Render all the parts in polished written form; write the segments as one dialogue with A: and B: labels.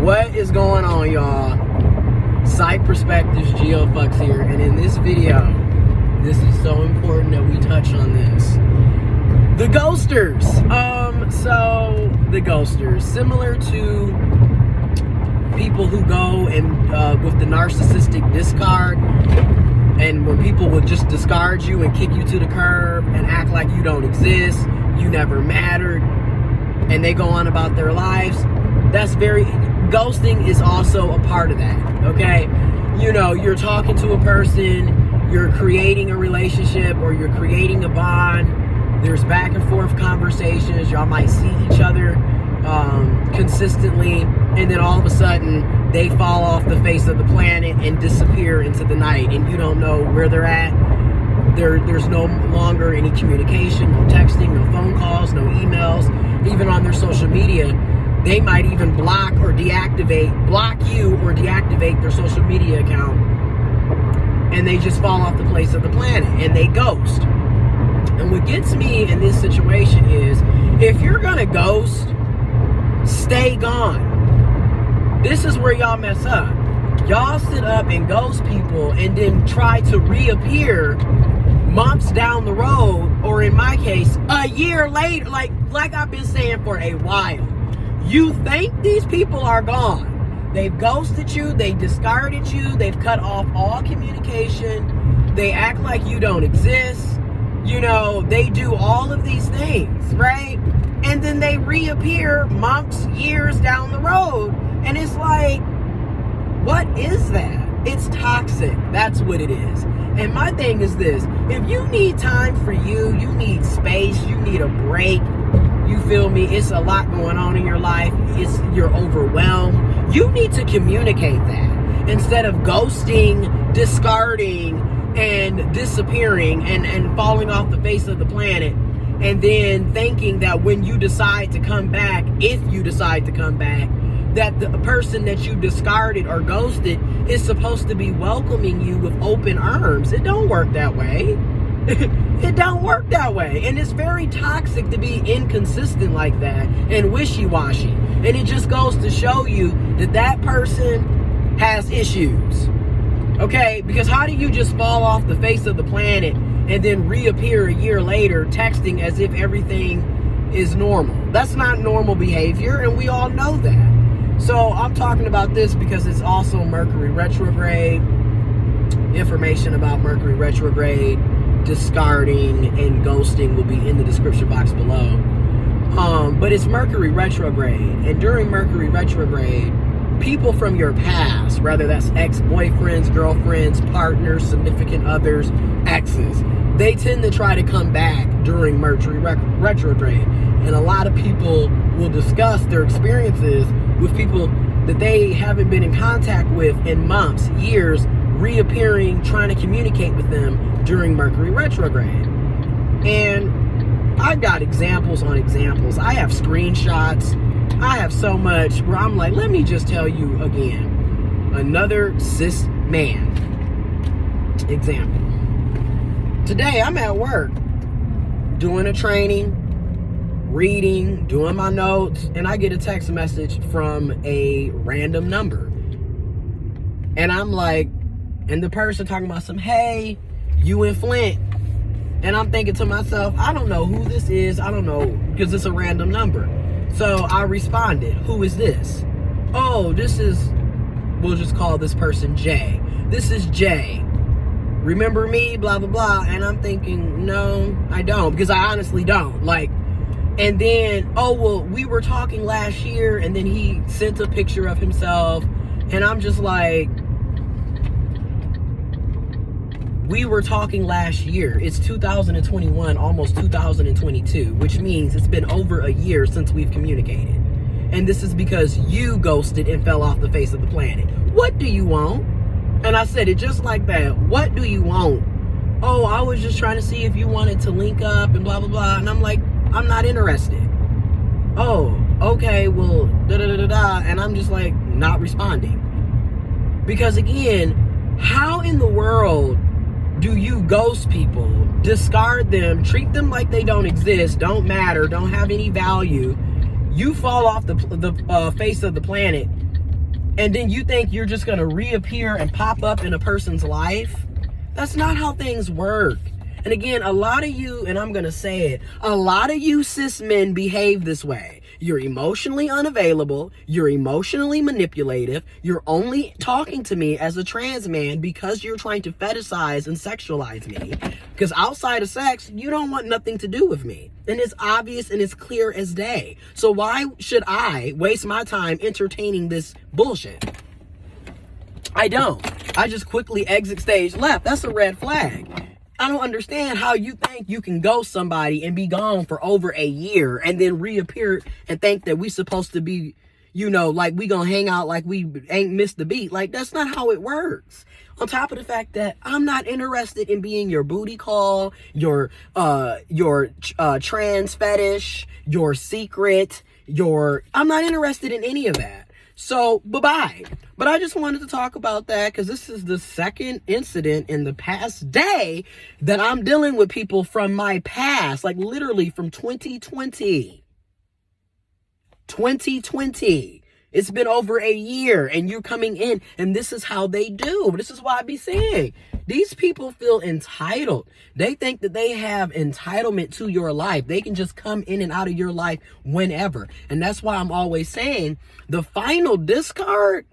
A: What is going on, y'all? Psych Perspectives, giofvcks here, and in this video, this is so important that we touch on this. The ghosters. So the ghosters, similar to people who go and with the narcissistic discard, and when people will just discard you and kick you to the curb and act like you don't exist, you never mattered, and they go on about their lives. Ghosting is also a part of that, okay? You know, you're talking to a person, you're creating a relationship, or you're creating a bond. There's back and forth conversations. Y'all might see each other consistently, and then all of a sudden, they fall off the face of the planet and disappear into the night, and you don't know where they're at. There's no longer any communication, no texting, no phone calls, no emails. Even on their social media, they might even block you or deactivate their social media account, and they just fall off the face of the planet, and they ghost. And what gets me in this situation is, if you're gonna ghost, stay gone. This is where y'all mess up. Y'all sit up and ghost people and then try to reappear months down the road, or in my case, a year later, like I've been saying for a while. You think these people are gone. They've ghosted you, they discarded you, they've cut off all communication, they act like you don't exist, you know, they do all of these things, right? And then they reappear months, years down the road, and it's like, what is that? It's toxic. That's what it is. And my thing is this: if you need time for you need space, you need a break, you feel me? It's a lot going on in your life. You're overwhelmed. You need to communicate that instead of ghosting, discarding, and disappearing and falling off the face of the planet, and then thinking that when you decide to come back, if you decide to come back, that the person that you discarded or ghosted is supposed to be welcoming you with open arms. It don't work that way. It don't work that way. And it's very toxic to be inconsistent like that and wishy-washy. And it just goes to show you that that person has issues. Okay? Because how do you just fall off the face of the planet and then reappear a year later texting as if everything is normal? That's not normal behavior, and we all know that. So I'm talking about this because it's also Mercury Retrograde. Information about Mercury Retrograde, discarding, and ghosting will be in the description box below. But it's Mercury Retrograde, and during Mercury Retrograde, people from your past, whether that's ex-boyfriends, girlfriends, partners, significant others, exes, they tend to try to come back during Mercury Retrograde. And a lot of people will discuss their experiences with people that they haven't been in contact with in months, years, reappearing, trying to communicate with them during Mercury Retrograde. And I've got examples on examples. I have screenshots. I have so much where I'm like, let me just tell you again. Another cis man example. Today I'm at work doing a training, reading, doing my notes, and I get a text message from a random number. And I'm like, and the person talking about some, hey, you in Flint. And I'm thinking to myself, I don't know who this is. I don't know, because it's a random number. So I responded, who is this? Oh, this is, we'll just call this person Jay. This is Jay. Remember me, blah, blah, blah. And I'm thinking, no, I don't, because I honestly don't. Like, and then, oh, well, we were talking last year, and then he sent a picture of himself, and I'm just like, we were talking last year. It's 2021, almost 2022, which means it's been over a year since we've communicated. And this is because you ghosted and fell off the face of the planet. What do you want? And I said it just like that. What do you want? Oh, I was just trying to see if you wanted to link up and blah, blah, blah. And I'm like, I'm not interested. Oh, okay, well, da-da-da-da-da. And I'm just like, not responding. Because again, how in the world do you ghost people, discard them, treat them like they don't exist, don't matter, don't have any value? You fall off the face of the planet and then you think you're just going to reappear and pop up in a person's life. That's not how things work. And again, a lot of you, and I'm going to say it, a lot of you cis men behave this way. You're emotionally unavailable. You're emotionally manipulative. You're only talking to me as a trans man because you're trying to fetishize and sexualize me. Because outside of sex, you don't want nothing to do with me. And it's obvious and it's clear as day. So why should I waste my time entertaining this bullshit? I don't. I just quickly exit stage left. That's a red flag. I don't understand how you think you can ghost somebody and be gone for over a year and then reappear and think that we supposed to be, you know, like we gonna hang out like we ain't missed the beat. Like, that's not how it works. On top of the fact that I'm not interested in being your booty call, your trans fetish, your secret, I'm not interested in any of that. So, bye-bye. But I just wanted to talk about that because this is the second incident in the past day that I'm dealing with people from my past, like literally from 2020. 2020. It's been over a year and you're coming in and this is how they do. This is why I be saying these people feel entitled. They think that they have entitlement to your life. They can just come in and out of your life whenever. And that's why I'm always saying the final discard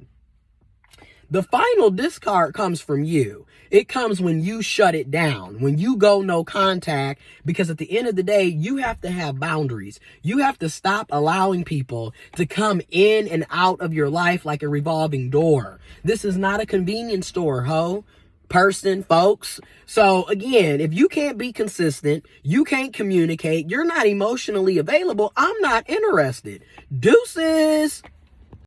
A: comes from you. It comes when you shut it down, when you go no contact, because at the end of the day, you have to have boundaries. You have to stop allowing people to come in and out of your life like a revolving door. This is not a convenience store, folks. So again, if you can't be consistent, you can't communicate, you're not emotionally available, I'm not interested. Deuces.